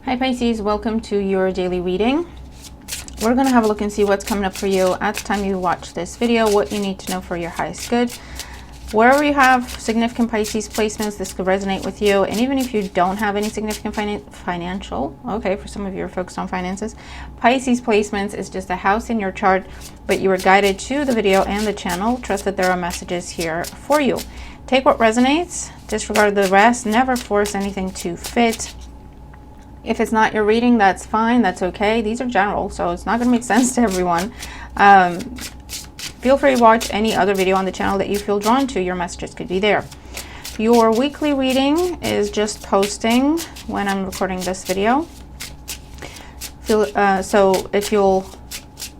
Hi Pisces, welcome to your daily reading. We're going to have a look and see what's coming up for you at the time you watch this video, what you need to know for your highest good. Wherever you have significant Pisces placements, this could resonate with you. And even if you don't have any significant financial, okay, for some of you are focused on finances, Pisces placements is just a house in your chart, but you were guided to the video and the channel. Trust that there are messages here for you. Take what resonates, disregard the rest, never force anything to fit. If it's not your reading, that's fine, that's okay. These are general, so it's not going to make sense to everyone. Feel free to watch any other video on the channel that you feel drawn to. Your messages could be there. Your weekly reading is just posting when I'm recording this video. So if you'll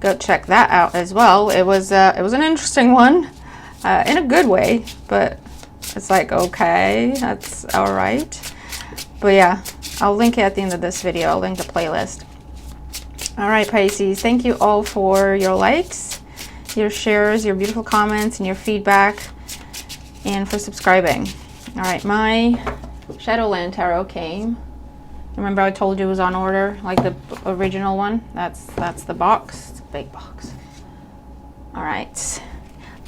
go check that out as well. It was an interesting one, in a good way, but it's like, okay, that's all right. But yeah, I'll link it at the end of this video. I'll link the playlist. All right, Pisces, thank you all for your likes, your shares, your beautiful comments, and your feedback, and for subscribing. All right, my Shadowland Tarot came. Remember I told you it was on order, like the original one? That's the box. It's a big box. All right.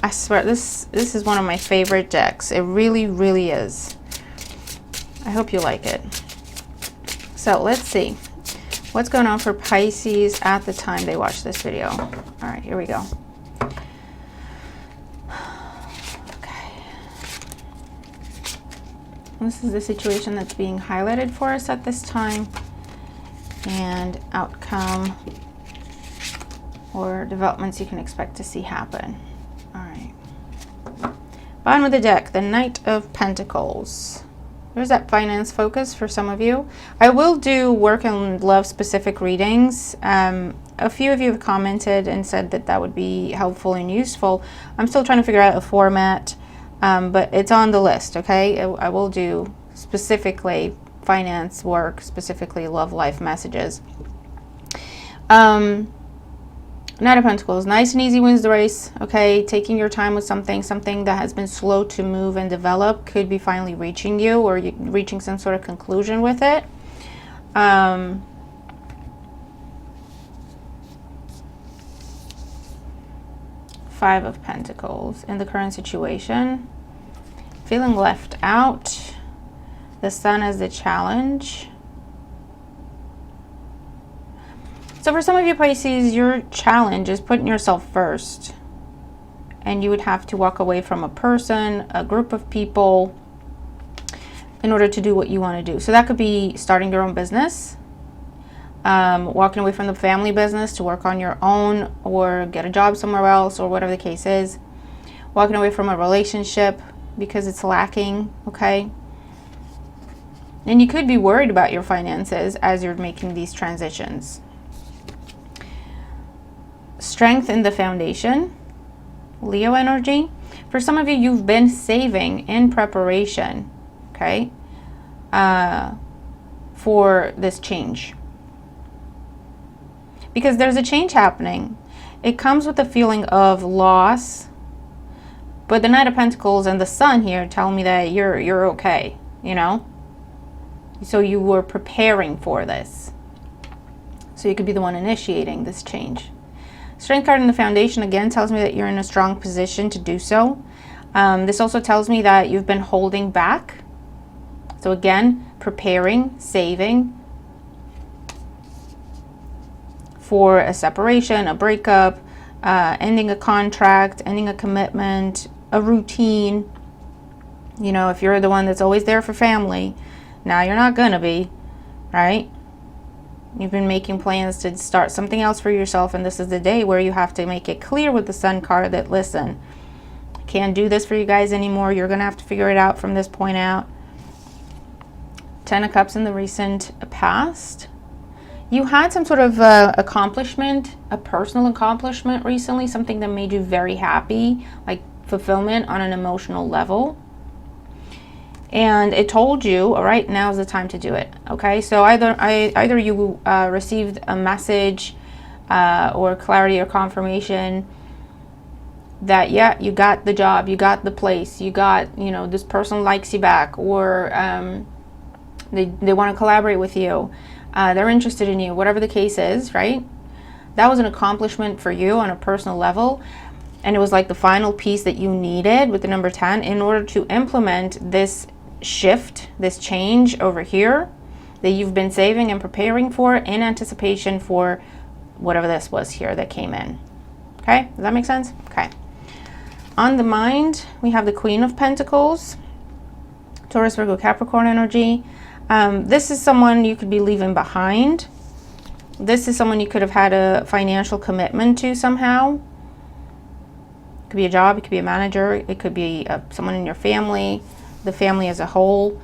I swear, this is one of my favorite decks. It really, really is. I hope you like it. So let's see what's going on for Pisces at the time they watch this video. All right, here we go. Okay. This is the situation that's being highlighted for us at this time, and outcome or developments you can expect to see happen. All right. Bottom of the deck, the Knight of Pentacles. There's that finance focus for some of you. I will do work and love specific readings. A few of you have commented and said that that would be helpful and useful. I'm still trying to figure out a format, but it's on the list, okay? I will do specifically finance work, specifically love life messages. Knight of Pentacles, nice and easy wins the race, okay? Taking your time with something that has been slow to move and develop could be finally reaching you, or you reaching some sort of conclusion with it. Five of Pentacles in the current situation. Feeling left out. The Sun as the challenge. So for some of you Pisces, your challenge is putting yourself first. And you would have to walk away from a person, a group of people, in order to do what you want to do. So that could be starting your own business, walking away from the family business to work on your own, or get a job somewhere else, or whatever the case is. Walking away from a relationship because it's lacking, okay? And you could be worried about your finances as you're making these transitions. Strength in the foundation, Leo energy. For some of you, you've been saving in preparation, okay, for this change. Because there's a change happening. It comes with a feeling of loss, but the Knight of Pentacles and the Sun here tell me that you're okay, you know? So you were preparing for this. So you could be the one initiating this change. Strength card in the foundation again tells me that you're in a strong position to do so. This also tells me that you've been holding back. So again, preparing, saving for a separation, a breakup, ending a contract, ending a commitment, a routine. You know, if you're the one that's always there for family, now you're not gonna be, right? You've been making plans to start something else for yourself, and this is the day where you have to make it clear with the Sun card that, listen, I can't do this for you guys anymore. You're going to have to figure it out from this point out. Ten of Cups in the recent past. You had some sort of accomplishment, a personal accomplishment recently, something that made you very happy, like fulfillment on an emotional level. And it told you, all right, now's the time to do it. Okay, so either you received a message or clarity or confirmation that, yeah, you got the job, you got the place, you got, you know, this person likes you back, or They want to collaborate with you. They're interested in you, whatever the case is, right? That was an accomplishment for you on a personal level. And it was like the final piece that you needed with the number 10 in order to implement this shift, this change over here that you've been saving and preparing for in anticipation for whatever this was here that came in. Okay, does that make sense? Okay. On the mind, we have the Queen of Pentacles, Taurus, Virgo, Capricorn energy. This is someone you could be leaving behind. This is someone you could have had a financial commitment to somehow. It could be a job, it could be a manager, it could be someone in your family, the family as a whole.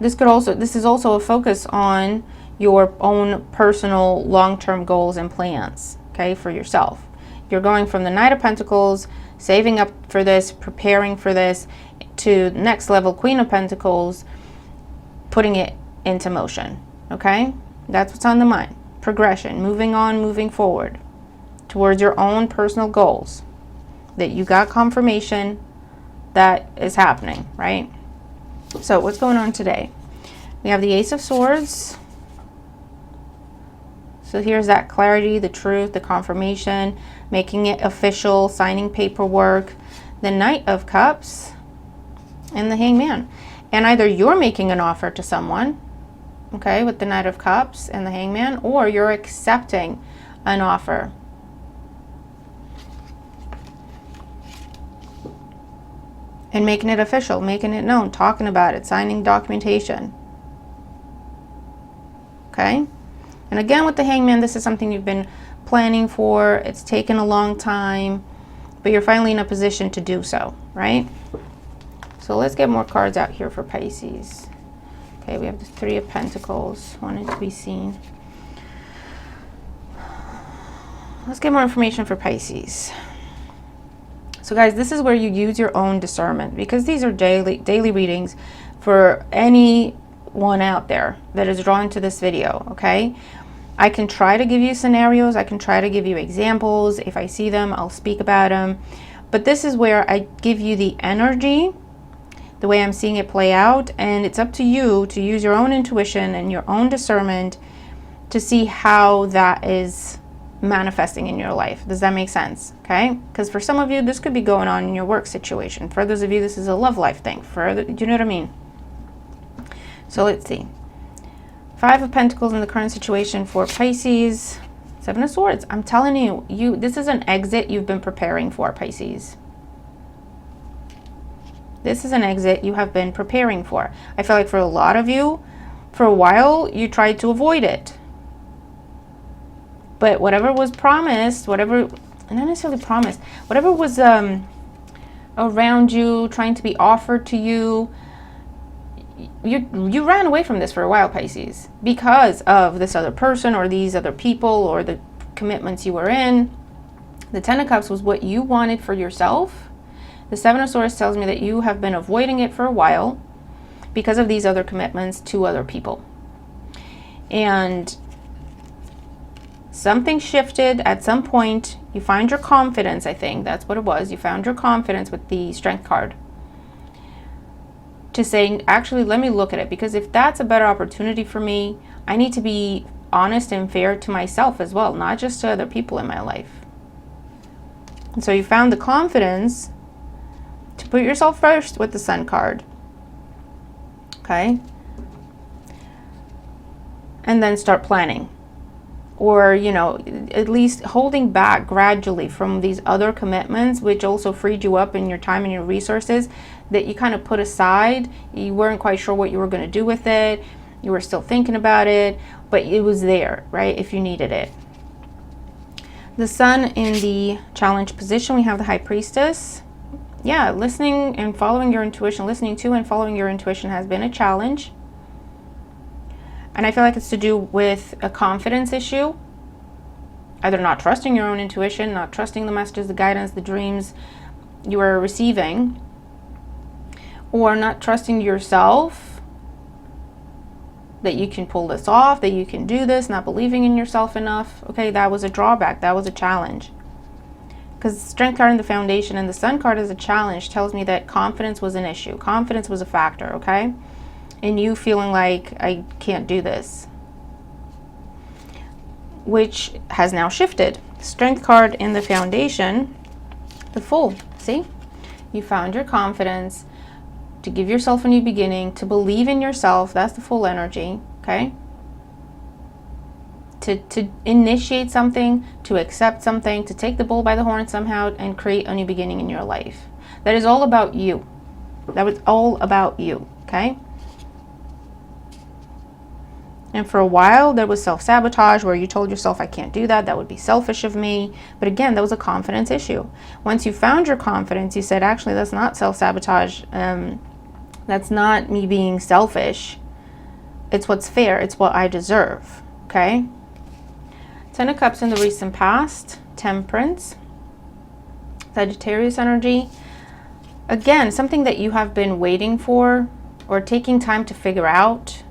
This is also a focus on your own personal long-term goals and plans, okay, for yourself. You're going from the Knight of Pentacles, saving up for this, preparing for this, to next level Queen of Pentacles, putting it into motion, okay? That's what's on the mind. Progression, moving on, moving forward towards your own personal goals that you got confirmation that is happening, right? So what's going on today? We have the Ace of Swords. So here's that clarity, the truth, the confirmation, making it official, signing paperwork. The Knight of Cups and the Hangman. And either you're making an offer to someone, okay, with the Knight of Cups and the Hangman, or you're accepting an offer. And making it official, making it known, talking about it, signing documentation. Okay? And again, with the Hangman, this is something you've been planning for. It's taken a long time, but you're finally in a position to do so, right? So let's get more cards out here for Pisces. Okay, we have the Three of Pentacles, wanted to be seen. Let's get more information for Pisces. So guys, this is where you use your own discernment, because these are daily readings for anyone out there that is drawn to this video, okay? I can try to give you scenarios, I can try to give you examples. If I see them, I'll speak about them. But this is where I give you the energy, the way I'm seeing it play out, and it's up to you to use your own intuition and your own discernment to see how that is manifesting in your life. Does that make sense? Okay, because for some of you this could be going on in your work situation. For others of you, this is a love life thing. Do you know what I mean? So let's see. Five of Pentacles in the current situation for Pisces. Seven of Swords. I'm telling you, this is an exit you've been preparing for, Pisces. This is an exit you have been preparing for. I feel like for a lot of you, for a while, you tried to avoid it. But whatever was promised, not necessarily promised, whatever was around you, trying to be offered to you, you ran away from this for a while, Pisces, because of this other person or these other people or the commitments you were in. The Ten of Cups was what you wanted for yourself. The Seven of Swords tells me that you have been avoiding it for a while because of these other commitments to other people. And something shifted at some point. You find your confidence, I think. That's what it was. You found your confidence with the Strength card. To say, actually, let me look at it. Because if that's a better opportunity for me, I need to be honest and fair to myself as well. Not just to other people in my life. And so you found the confidence to put yourself first with the Sun card. Okay? And then start planning. Or, you know, at least holding back gradually from these other commitments, which also freed you up in your time and your resources that you kind of put aside. You weren't quite sure what you were going to do with it. You were still thinking about it, but it was there, right, if you needed it. The Sun in the challenge position, we have the High Priestess. Yeah, listening and following your intuition, listening to and following your intuition has been a challenge. And I feel like it's to do with a confidence issue. Either not trusting your own intuition, not trusting the messages, the guidance, the dreams you are receiving, or not trusting yourself that you can pull this off, that you can do this, not believing in yourself enough. Okay, that was a drawback. That was a challenge. Because Strength card in the Foundation and the Sun card as a challenge tells me that confidence was an issue. Confidence was a factor, okay? And you feeling like, I can't do this. Which has now shifted. Strength card in the Foundation, the Fool. See? You found your confidence to give yourself a new beginning, to believe in yourself. That's the Fool energy, okay? To initiate something, to accept something, to take the bull by the horn somehow and create a new beginning in your life. That is all about you. That was all about you, okay? And for a while, there was self-sabotage where you told yourself, I can't do that. That would be selfish of me. But again, that was a confidence issue. Once you found your confidence, you said, actually, that's not self-sabotage. That's not me being selfish. It's what's fair. It's what I deserve, okay? 10 of Cups in the recent past. Temperance. Sagittarius energy. Again, something that you have been waiting for or taking time to figure out.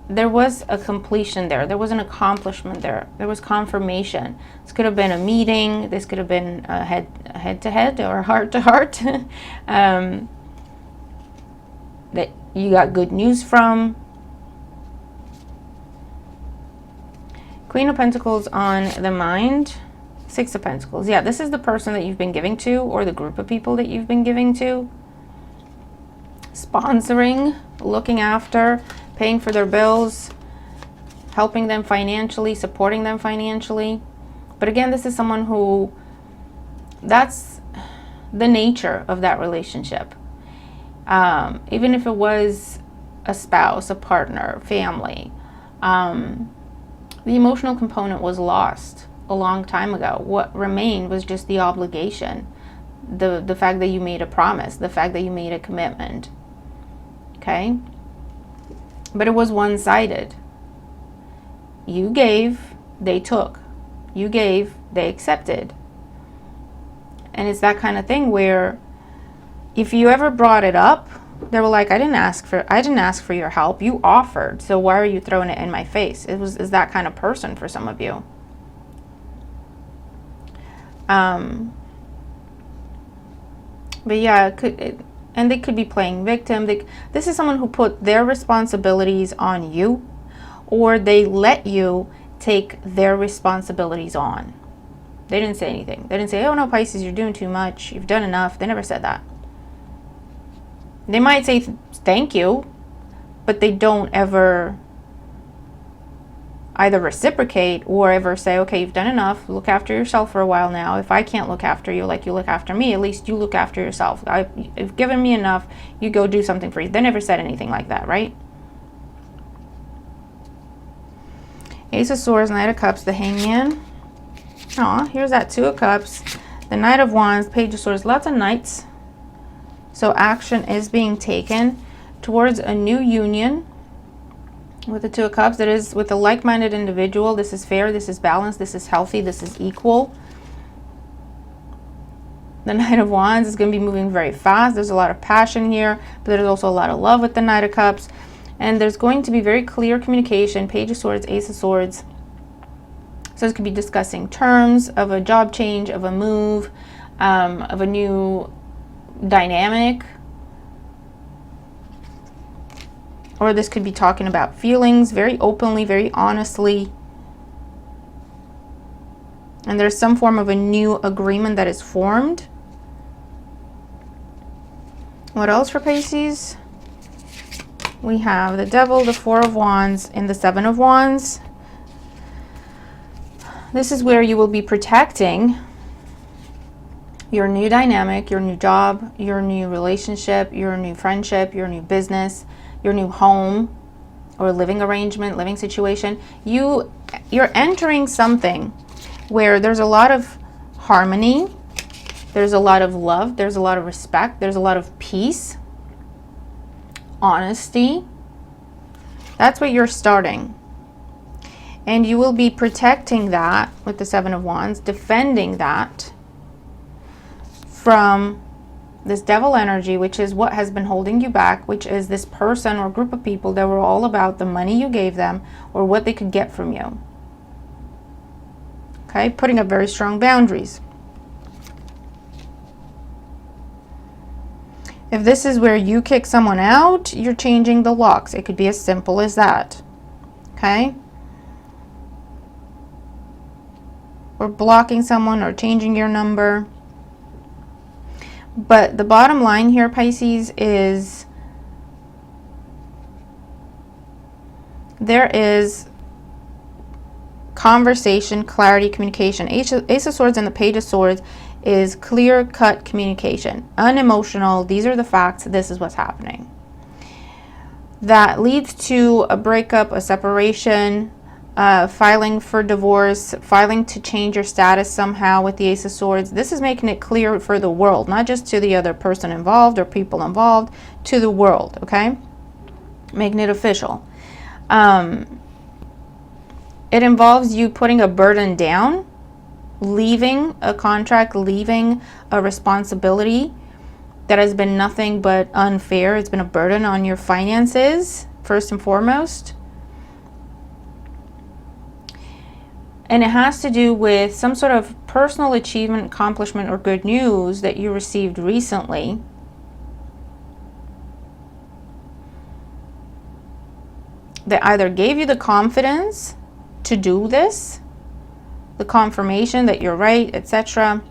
There was a completion there. There was an accomplishment there. There was confirmation. This could have been a meeting. This could have been a head-to-head or heart-to-heart that you got good news from. Queen of Pentacles on the mind. 6 of Pentacles. Yeah, this is the person that you've been giving to, or the group of people that you've been giving to. Sponsoring, looking after, paying for their bills, helping them financially, supporting them financially. But again, this is someone who, that's the nature of that relationship. Even if it was a spouse, a partner, family, the emotional component was lost a long time ago. What remained was just the obligation, the fact that you made a promise, the fact that you made a commitment. Okay? But it was one-sided. You gave, they took. You gave, they accepted. And it's that kind of thing where if you ever brought it up, they were like, I didn't ask for your help. You offered. So why are you throwing it in my face? Is that kind of person for some of you. But yeah, and they could be playing victim. This is someone who put their responsibilities on you, or they let you take their responsibilities on. They didn't say anything. They didn't say, oh no, Pisces, you're doing too much. You've done enough. They never said that. They might say thank you, but they don't ever either reciprocate or ever say, okay, you've done enough. Look after yourself for a while now. If I can't look after you like you look after me, at least you look after yourself. You've given me enough. You go do something for you. They never said anything like that, right? Ace of Swords, Knight of Cups, the Hangman. Aw, here's that 2 of Cups. The Knight of Wands, Page of Swords, lots of knights. So action is being taken towards a new union with the 2 of Cups. That is with a like-minded individual. This is fair, this is balanced, this is healthy, this is equal. The Knight of Wands is going to be moving very fast. There's a lot of passion here, but there's also a lot of love with the Knight of Cups. And there's going to be very clear communication. Page of Swords, Ace of Swords. So this could be discussing terms of a job change, of a move, of a new dynamic. Or this could be talking about feelings very openly, very honestly. And there's some form of a new agreement that is formed. What else for Pisces? We have the Devil, the 4 of Wands, and the 7 of Wands. This is where you will be protecting your new dynamic, your new job, your new relationship, your new friendship, your new business, your new home or living arrangement, living situation. You're entering something where there's a lot of harmony, there's a lot of love, there's a lot of respect, there's a lot of peace, honesty. That's what you're starting. And you will be protecting that with the 7 of Wands, defending that from this devil energy, which is what has been holding you back, which is this person or group of people that were all about the money you gave them or what they could get from you. Okay, putting up very strong boundaries. If this is where you kick someone out, you're changing the locks. It could be as simple as that. Okay? Or blocking someone or changing your number. But the bottom line here, Pisces, is there is conversation, clarity, communication. Ace of Swords and the Page of Swords is clear-cut communication. Unemotional. These are the facts. This is what's happening. That leads to a breakup, a separation, filing for divorce, filing to change your status somehow with the Ace of Swords. This is making it clear for the world, not just to the other person involved or people involved, to the world, okay? Making it official. It involves you putting a burden down, leaving a contract, leaving a responsibility that has been nothing but unfair. It's been a burden on your finances, first and foremost. And it has to do with some sort of personal achievement, accomplishment, or good news that you received recently. That either gave you the confidence to do this, the confirmation that you're right, etc.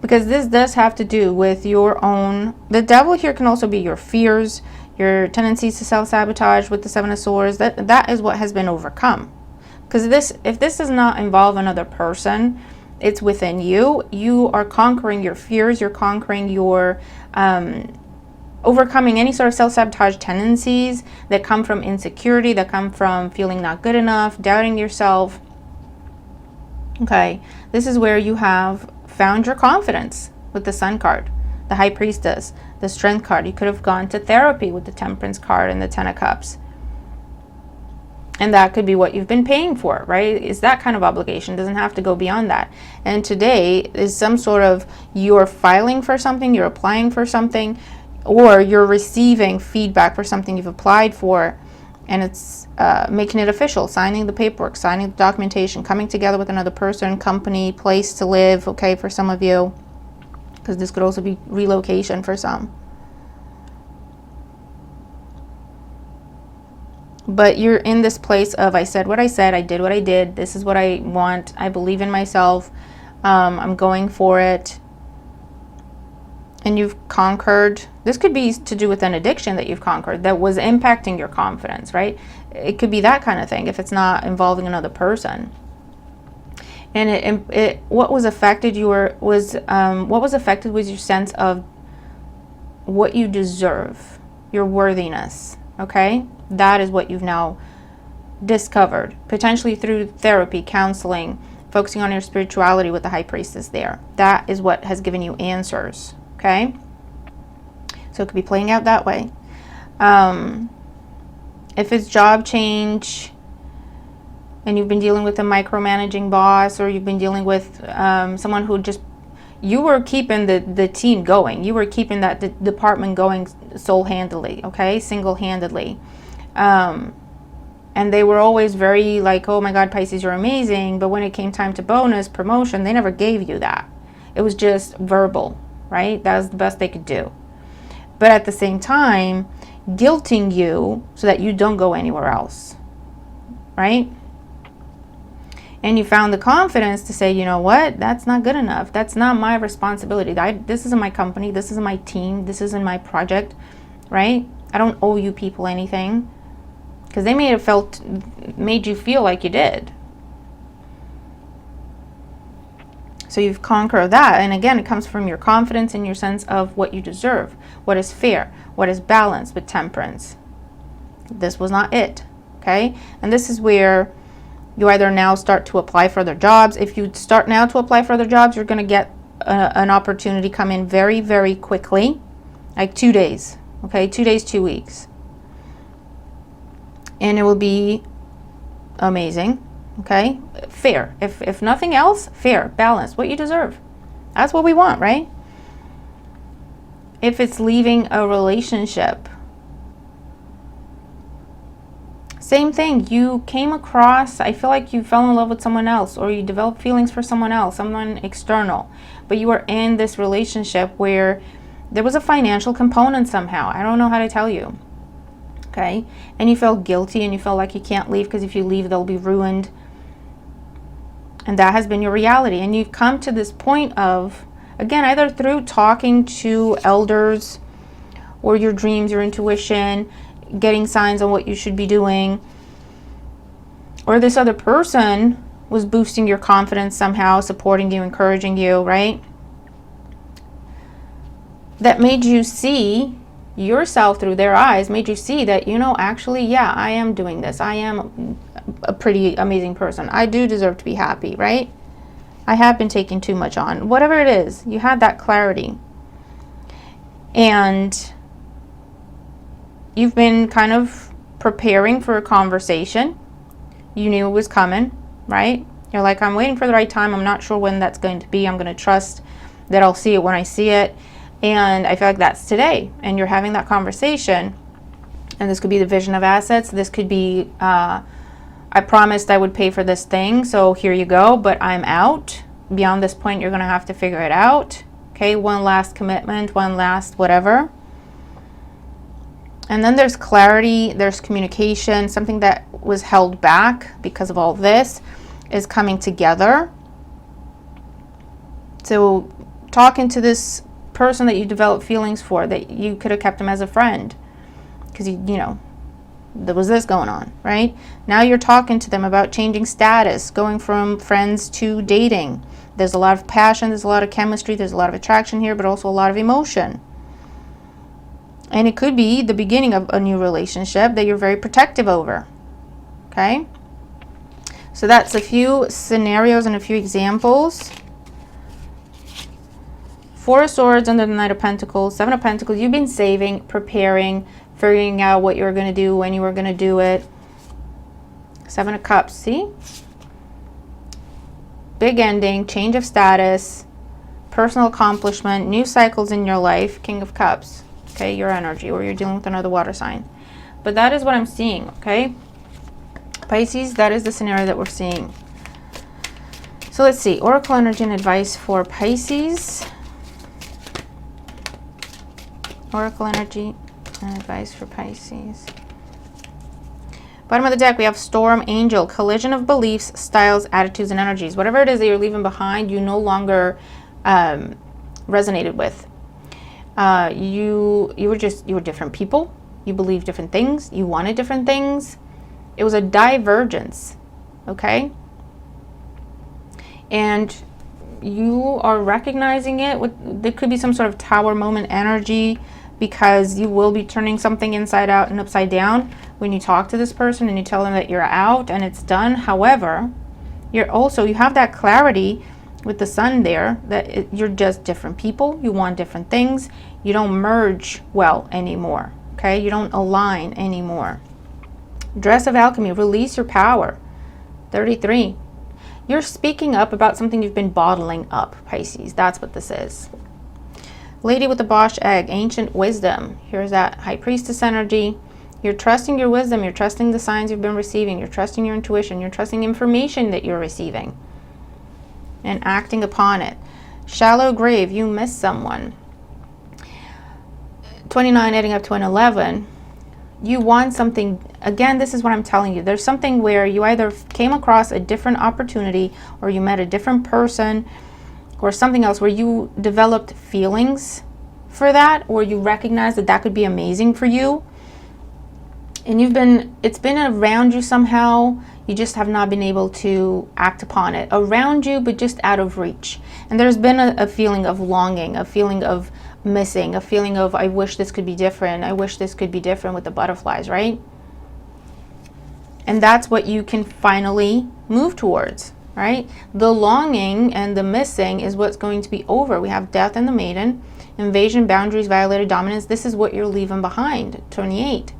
Because this does have to do with your own, the devil here can also be your fears, your tendencies to self-sabotage with the Seven of Swords. That is what has been overcome. Because if this does not involve another person, it's within you. You are conquering your fears, you're conquering your overcoming any sort of self-sabotage tendencies that come from insecurity, that come from feeling not good enough, doubting yourself. Okay, this is where you have found your confidence with the Sun card, the High Priestess, the Strength card. You could have gone to therapy with the Temperance card and the Ten of Cups. And that could be what you've been paying for, right? Is that kind of obligation. Doesn't have to go beyond that. And today is some sort of, you're filing for something, you're applying for something, or you're receiving feedback for something you've applied for, and it's making it official, signing the paperwork, signing the documentation, coming together with another person, company, place to live, okay, for some of you, because this could also be relocation for some. But you're in this place of, I said what I said, I did what I did, this is what I want, I believe in myself, I'm going for it. And you've conquered, this could be to do with an addiction that you've conquered that was impacting your confidence, right? It could be that kind of thing if it's not involving another person. And what was affected was your sense of what you deserve, your worthiness, okay? That is what you've now discovered, potentially through therapy, counseling, focusing on your spirituality with the High Priestess there. That is what has given you answers. Okay, so it could be playing out that way. If it's job change and you've been dealing with a micromanaging boss, or you've been dealing with someone who just, you were keeping the team going, you were keeping that department going sole-handedly, okay, single-handedly, and they were always very like, oh my God, Pisces, you're amazing, but when it came time to bonus, promotion, they never gave you that. It was just verbal. Right? That was the best they could do. But at the same time, guilting you so that you don't go anywhere else. Right? And you found the confidence to say, you know what? That's not good enough. That's not my responsibility. This isn't my company. This isn't my team. This isn't my project. Right? I don't owe you people anything. Because they made you feel like you did. So you've conquered that, and again, it comes from your confidence and your sense of what you deserve, what is fair, what is balanced with Temperance. This was not it, okay? And this is where you either now start to apply for other jobs. If you start now to apply for other jobs, you're going to get an opportunity come in very, very quickly, like 2 days, okay? 2 days, 2 weeks. And it will be amazing. Okay, fair. If nothing else, fair, balanced, what you deserve. That's what we want, right? If it's leaving a relationship, Same thing. You came across, I feel like you fell in love with someone else, or you developed feelings for someone else, someone external. But you were in this relationship where there was a financial component somehow. I don't know how to tell you. Okay? And you felt guilty and you felt like you can't leave because if you leave, they'll be ruined. And that has been your reality. And you've come to this point of, again, either through talking to elders or your dreams, your intuition, getting signs on what you should be doing, or this other person was boosting your confidence somehow, supporting you, encouraging you, right? That made you see yourself through their eyes, made you see that, you know, actually, yeah, I am doing this. I am a pretty amazing person. I do deserve to be happy, right? I have been taking too much on. Whatever it is, you had that clarity. And you've been kind of preparing for a conversation. You knew it was coming, right? You're like, I'm waiting for the right time. I'm not sure when that's going to be. I'm going to trust that I'll see it when I see it. And I feel like that's today. And you're having that conversation. And this could be the vision of assets. This could be, I promised I would pay for this thing, so here you go, but I'm out. Beyond this point, you're going to have to figure it out. Okay, one last commitment, one last whatever. And then there's clarity, there's communication, something that was held back because of all this is coming together. So talking to this person that you developed feelings for, that you could have kept him as a friend because you know, there was this going on, right? Now you're talking to them about changing status, going from friends to dating. There's a lot of passion, there's a lot of chemistry, there's a lot of attraction here, but also a lot of emotion. And it could be the beginning of a new relationship that you're very protective over, okay? So that's a few scenarios and a few examples. Four of Swords under the Knight of Pentacles, Seven of Pentacles. You've been saving, preparing, figuring out what you were going to do, when you were going to do it. Seven of Cups, see? Big ending, change of status, personal accomplishment, new cycles in your life. King of Cups, okay, your energy, or you're dealing with another water sign. But that is what I'm seeing, okay? Pisces, that is the scenario that we're seeing. So let's see, Oracle energy and advice for Pisces. Oracle energy and advice for Pisces. Bottom of the deck, we have Storm, Angel, collision of beliefs, styles, attitudes, and energies. Whatever it is that you're leaving behind, you no longer resonated with. You were different people. You believed different things. You wanted different things. It was a divergence, okay? And you are recognizing it. There could be some sort of tower moment energy, because you will be turning something inside out and upside down when you talk to this person and you tell them that you're out and it's done. However, you have that clarity with the sun there that you're just different people. You want different things. You don't merge well anymore, okay? You don't align anymore. Dress of Alchemy, release your power. 33. You're speaking up about something you've been bottling up, Pisces. That's what this is. Lady with the Bosch egg, ancient wisdom. Here's that High Priestess energy. You're trusting your wisdom. You're trusting the signs you've been receiving. You're trusting your intuition. You're trusting information that you're receiving and acting upon it. Shallow grave, you miss someone. 29 adding up to an 11. You want something. Again, this is what I'm telling you. There's something where you either came across a different opportunity or you met a different person or something else where you developed feelings for that, or you recognize that that could be amazing for you. And it's been around you somehow. You just have not been able to act upon it. Around you, but just out of reach. And there's been a feeling of longing, a feeling of missing, a feeling of, I wish this could be different. I wish this could be different with the butterflies, right? And that's what you can finally move towards, right? The longing and the missing is what's going to be over. We have Death and the Maiden, invasion, boundaries, violated, dominance. This is what you're leaving behind. 28.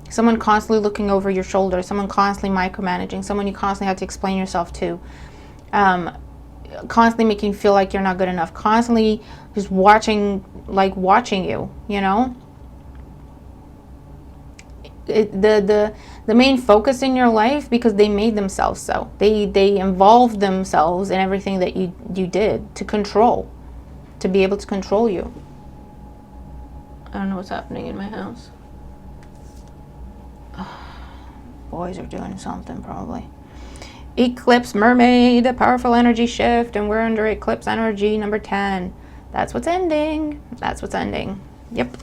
Someone constantly looking over your shoulder, someone constantly micromanaging, someone you constantly have to explain yourself to, constantly making you feel like you're not good enough, constantly just watching you, you know? The the main focus in your life because they made themselves so. They involved themselves in everything that you did to control, to be able to control you. I don't know what's happening in my house. Boys are doing something probably. Eclipse mermaid, a powerful energy shift, and we're under eclipse energy number 10. That's what's ending. That's what's ending. Yep.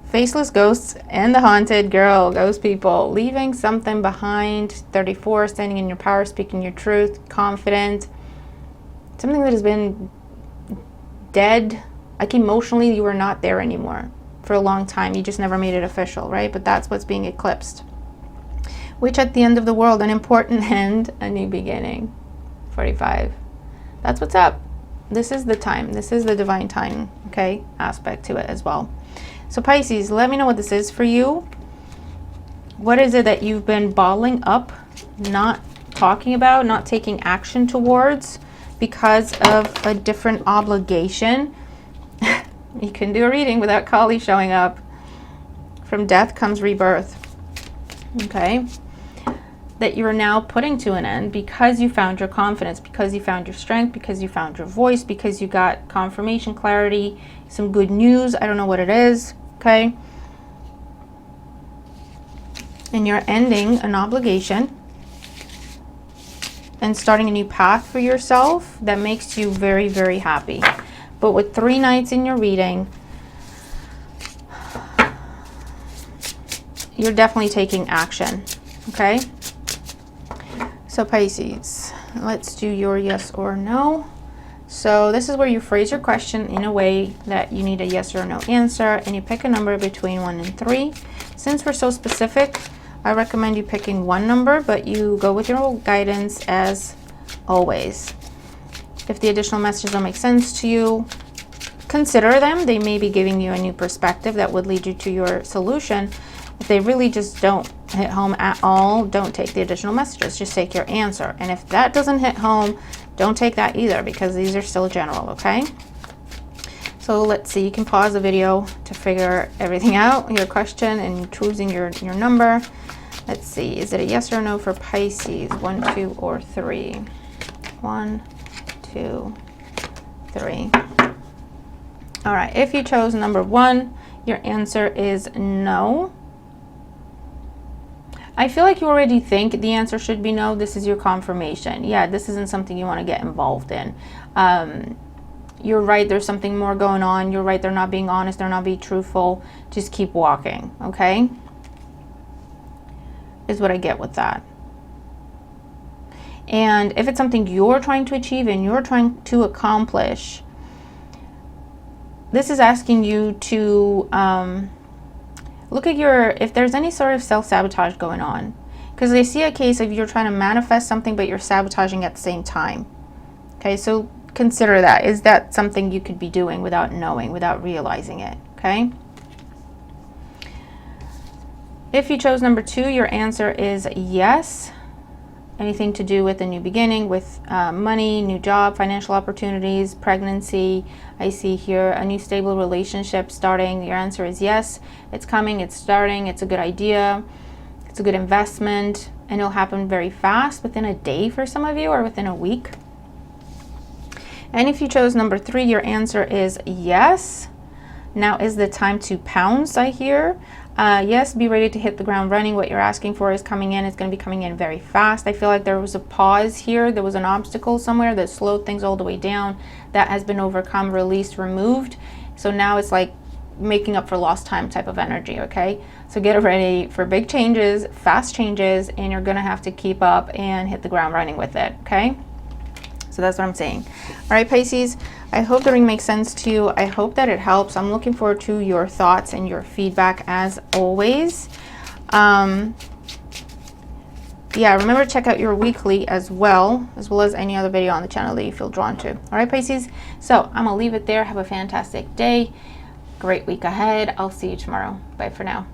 Faceless ghosts and the haunted girl, ghost people, leaving something behind. 34, standing in your power, speaking your truth, confident. Something that has been dead. Like emotionally, you are not there anymore for a long time. You just never made it official, right? But that's what's being eclipsed. Which at the end of the world, an important end, a new beginning. 45. That's what's up. This is the time. This is the divine time, okay, aspect to it as well. So Pisces, let me know what this is for you. What is it that you've been bottling up, not talking about, not taking action towards because of a different obligation? You can do a reading without Kali showing up. From death comes rebirth. Okay? That you are now putting to an end because you found your confidence, because you found your strength, because you found your voice, because you got confirmation, clarity, some good news. I don't know what it is. Okay? And you're ending an obligation and starting a new path for yourself that makes you very, very happy. But with 3 nights in your reading, you're definitely taking action. Okay? So Pisces, let's do your yes or no. So this is where you phrase your question in a way that you need a yes or no answer, and you pick a number between 1 and 3. Since we're so specific, I recommend you picking one number, but you go with your guidance as always. If the additional messages don't make sense to you, consider them. They may be giving you a new perspective that would lead you to your solution. If they really just don't hit home at all, don't take the additional messages. Just take your answer. And if that doesn't hit home, don't take that either, because these are still general, okay? So let's see. You can pause the video to figure everything out, your question, and choosing your number. Let's see. Is it a yes or no for Pisces? 1, 2, or 3? 1, 2, 3. All right. If you chose number 1, your answer is no. I feel like you already think the answer should be no. This is your confirmation. Yeah, this isn't something you want to get involved in. You're right, there's something more going on. You're right, they're not being honest. They're not being truthful. Just keep walking, okay? Is what I get with that. And if it's something you're trying to achieve and you're trying to accomplish, this is asking you to... look at if there's any sort of self-sabotage going on. Because I see a case of you're trying to manifest something, but you're sabotaging at the same time. Okay, so consider that. Is that something you could be doing without knowing, without realizing it? Okay. If you chose number 2, your answer is yes. Anything to do with a new beginning, with money, new job, financial opportunities, pregnancy. I see here a new stable relationship starting. Your answer is yes. It's coming, it's starting, it's a good idea, it's a good investment, and it'll happen very fast, within a day for some of you, or within a week. And if you chose number 3, your answer is yes. Now is the time to pounce, I hear. Yes, be ready to hit the ground running. What you're asking for is coming in. It's going to be coming in very fast. I feel like there was a pause here. There was an obstacle somewhere that slowed things all the way down. That has been overcome, released, removed. So now it's like making up for lost time type of energy, okay? So get ready for big changes, fast changes, and you're going to have to keep up and hit the ground running with it, okay? So that's what I'm saying. All right, Pisces, I hope the reading makes sense to you. I hope that it helps. I'm looking forward to your thoughts and your feedback as always. Yeah, remember to check out your weekly as well as any other video on the channel that you feel drawn to. All right, Pisces. So I'm going to leave it there. Have a fantastic day. Great week ahead. I'll see you tomorrow. Bye for now.